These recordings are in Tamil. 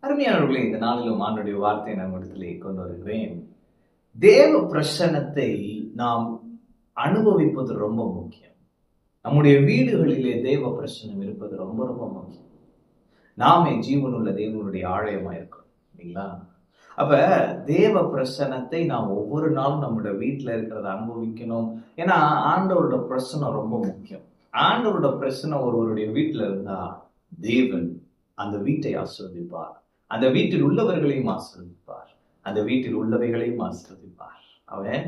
அருமையானவர்களே, இந்த நாளிலும் ஆண்டுடைய வார்த்தையை நான் இடத்திலே கொண்டு வருகிறேன். தேவ பிரசன்னத்தை நாம் அனுபவிப்பது ரொம்ப முக்கியம். நம்முடைய வீடுகளிலே தேவ பிரசன்னம் இருப்பது ரொம்ப ரொம்ப முக்கியம். நாமே ஜீவனுள்ள தேவனுடைய ஆலயமா இருக்கிறோம் இல்லைங்களா? அப்ப தேவ பிரசன்னத்தை நாம் ஒவ்வொரு நாளும் நம்முடைய வீட்டுல இருக்கிறத அனுபவிக்கணும். ஏன்னா ஆண்டவரோட பிரசன்னம் ரொம்ப முக்கியம். ஆண்டவரோட பிரசன்னம் ஒருவருடைய வீட்டுல இருந்தா தேவன் அந்த வீட்டை ஆசீர்வதிப்பார். அந்த வீட்டில் உள்ளவர்களையும் ஆசீர்வதிப்பார். அந்த வீட்டில் உள்ளவைகளையும் ஆசீர்வதிப்பார். அவன்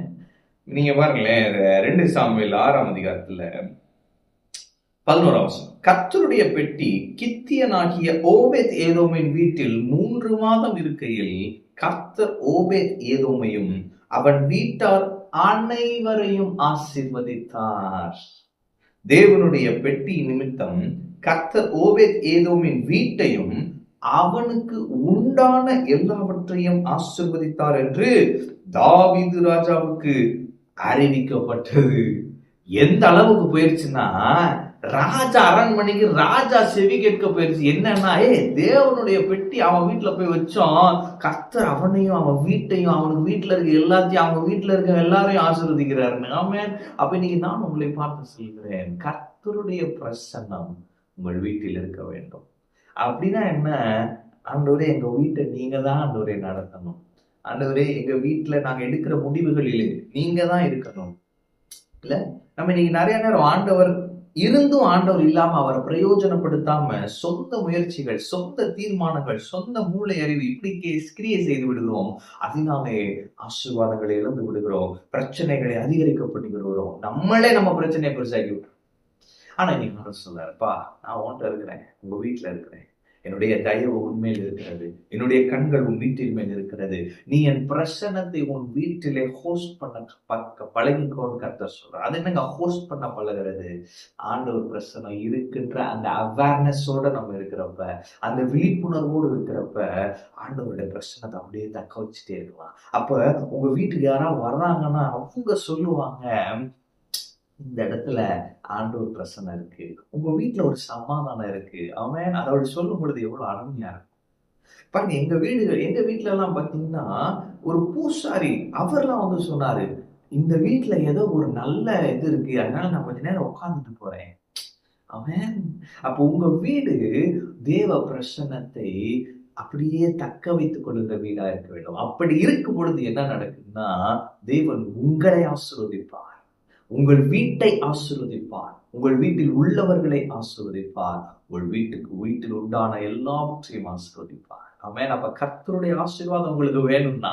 நீங்க பாருங்களேன், 2 சாமுவேல் 6ஆம் அதிகாரத்துல 11ஆம் வசனம். கர்த்தருடைய பெட்டி கித்தியனாகிய ஓபேத் ஏதோமின் வீட்டில் 3 மாதம் இருக்கையில் கர்த்தர் ஓபேத் ஏதோமையும் அவன் வீட்டார் அனைவரையும் ஆசீர்வதித்தார். தேவனுடைய பெட்டி நிமித்தம் கர்த்தர் ஓபேத் ஏதோமின் வீட்டையும் அவனுக்கு உண்டான எல்லாவற்றையும் ஆசீர்வதித்தார் என்று தாவீது ராஜாவுக்கு அறிவிக்கப்பட்டது. எந்த அளவுக்கு போயிருச்சுன்னா, ராஜா அரண்மனைக்கு ராஜா செவி கேட்க போயிருச்சு. என்னன்னா, தேவனுடைய பெட்டி அவன் வீட்டுல போய் வச்சோம், கர்த்தர் அவனையும் அவன் வீட்டையும் அவனுக்கு வீட்டுல இருக்க எல்லாத்தையும் அவங்க வீட்டுல இருக்க எல்லாரையும் ஆசீர்வதிக்கிறாருன்னு. ஆமென். அப்ப இன்னைக்கு நான் உங்களை பார்த்து சொல்கிறேன், கர்த்தருடைய பிரசன்னம் உங்கள் வீட்டில் இருக்க வேண்டும். அப்படின்னா என்ன? ஆண்டவரே, எங்க வீட்டை நீங்க தான் ஆண்டவரே நடத்தணும். ஆண்டவரே, எங்க வீட்டுல நாங்க எடுக்கிற முடிவுகளிலே நீங்க தான் இருக்கணும். இல்ல, நம்ம இன்னைக்கு நிறைய நேரம் ஆண்டவர் இருந்தும் ஆண்டவர் இல்லாம அவரை பிரயோஜனப்படுத்தாம சொந்த முயற்சிகள், சொந்த தீர்மானங்கள், சொந்த மூளை அறிவு இப்படி கிரியை செய்து விடுகிறோம். அதனாலே ஆசீர்வாதங்களை இழந்து விடுகிறோம், பிரச்சனைகளை அதிகரிக்கப்பட்டு விடுகிறோம், நம்மளே நம்ம பிரச்சனையை பெருசாக்கி விட்டுறோம். ஆனா இன்னைக்கு சொல்றாருப்பா, நான் உன்கிட்ட இருக்கிறேன், உங்க வீட்டுல இருக்கிறேன், என்னுடைய தயவு உண்மையில் இருக்கிறது, என்னுடைய கண்கள் உன் வீட்டின் மேல் இருக்கிறது, நீ என் பிரசன்னத்தை உன் வீட்டிலே ஹோஸ்ட் பண்ண பழகிக்கோன்னு கர்த்தர் சொல்ற. அது என்னங்க ஹோஸ்ட் பண்ண பழகிறது? ஆண்டவர் பிரசன்னம் இருக்கின்ற அந்த அவேர்னஸோட நம்ம இருக்கிறப்ப, அந்த விழிப்புணர்வோடு இருக்கிறப்ப ஆண்டவருடைய பிரசன்னத்தை அப்படியே தக்க வச்சுட்டே இருக்கலாம். அப்ப உங்க வீட்டுக்கு யாராவது வர்றாங்கன்னா அவங்க சொல்லுவாங்க, இந்த இடத்துல ஆண்டவர் பிரசன்னம் இருக்கு, உங்க வீட்டுல ஒரு சமாதானம் இருக்கு. அவன் அதோட சொல்லும் பொழுது எவ்வளவு அருமையா இருக்கும் பாருங்க. எங்க வீட்டுல எல்லாம் பாத்தீங்கன்னா, ஒரு பூசாரி அவர்லாம் வந்து சொன்னாரு, இந்த வீட்டுல ஏதோ ஒரு நல்ல இது இருக்கு, அதனால நான் கொஞ்ச நேரம் உட்கார்ந்துட்டு போறேன். அவன் அப்ப உங்க வீடு தேவ பிரசன்னத்தை அப்படியே தக்க வைத்துக் கொள்ளுகிற வீடா இருக்க வேண்டும். அப்படி இருக்கும் பொழுது என்ன நடக்குதுன்னா, தேவன் உங்களை ஆசீர்வதிப்பார், உங்கள் வீட்டை ஆசீர்வதிப்பார், உங்கள் வீட்டில் உள்ளவர்களை ஆசீர்வதிப்பார், உங்கள் வீட்டில் உண்டான எல்லாவற்றையும் ஆசீர்வதிப்பார். ஆமென். அப்ப கர்த்தருடைய ஆசீர்வாதம் உங்களுக்கு வேணும்னா,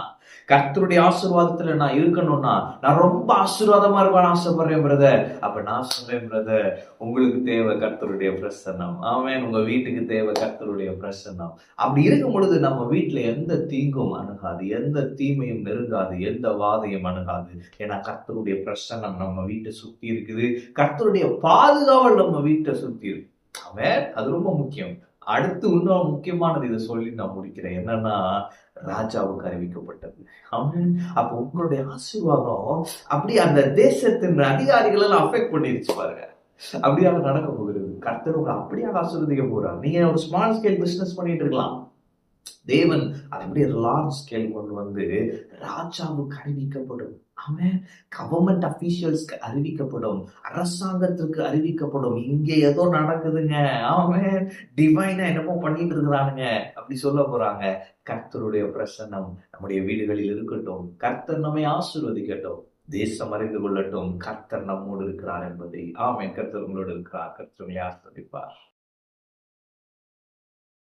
கர்த்தருடைய ஆசீர்வாதத்துல நான் இருக்கணும்னா, நான் ரொம்ப ஆசீர்வாதமா இருக்கணும்னு ஆசைப்படுறேன் பிரதர். அப்ப நான் சொல்றேன் பிரதர், உங்களுக்கு தேவை கர்த்தருடைய பிரசன்னம். ஆமென். உங்க வீட்டுக்கு தேவை கர்த்தருடைய பிரசன்னம். அப்படி இருக்கும் பொழுது நம்ம வீட்டுல எந்த தீங்கும் அணுகாது, எந்த தீமையும் நெருங்காது, எந்த வாதையும் அணுகாது. ஏன்னா கர்த்தருடைய பிரசன்னம் நம்ம வீட்டை சுத்தி இருக்குது, கர்த்தருடைய பாதுகாவல் நம்ம வீட்டை சுத்தி இருக்கு. ஆமென். அது ரொம்ப முக்கியம். அடுத்து இன்னும் முக்கியமானது இதை சொல்லி நான் முடிக்கிறேன். என்னன்னா, ராஜாவுக்கு அறிவிக்கப்பட்டது. ஆமென். அப்ப உங்களுடைய ஆசீர்வாதம் அப்படி அந்த தேசத்தின் அதிகாரிகள் எல்லாம் அஃபெக்ட் பண்ணிருச்சு பாருங்க. அப்படியாக நடக்க போகிறது. கர்த்தர் உங்களை அப்படியாக ஆசீர்வதிக்க போறார். நீங்க ஒரு ஸ்மால் ஸ்கேல் பிசினஸ் பண்ணிட்டு இருக்கலாம், தேவன் அதை அப்படியே லார்ஜ் ஸ்கேல் கொண்டு வந்து ராஜாவுக்கு அறிவிக்கப்படும். ஆமென். கவர்மெண்ட் அபிஷியல்ஸ்க்கு அறிவிக்கப்படும், அரசாங்கத்திற்கு அறிவிக்கப்படும். இங்க ஏதோ நடக்குதுங்க. ஆமென். டிவைனா என்னமோ பண்ணிட்டு இருக்கிறானுங்க அப்படி சொல்ல போறாங்க. கர்த்தருடைய பிரசன்னம் நம்முடைய வீடுகளில் இருக்கட்டும். கர்த்தர் நம்மை ஆசீர்வதிக்கட்டும். தேசம் அறிந்து கொள்ளட்டும் கர்த்தர் நம்மோடு இருக்கிறார் என்பதை. ஆமென். கர்த்தர் உங்களோடு இருக்கிறார். கர்த்தர் உங்களை ஆசீர்வதிப்பார்.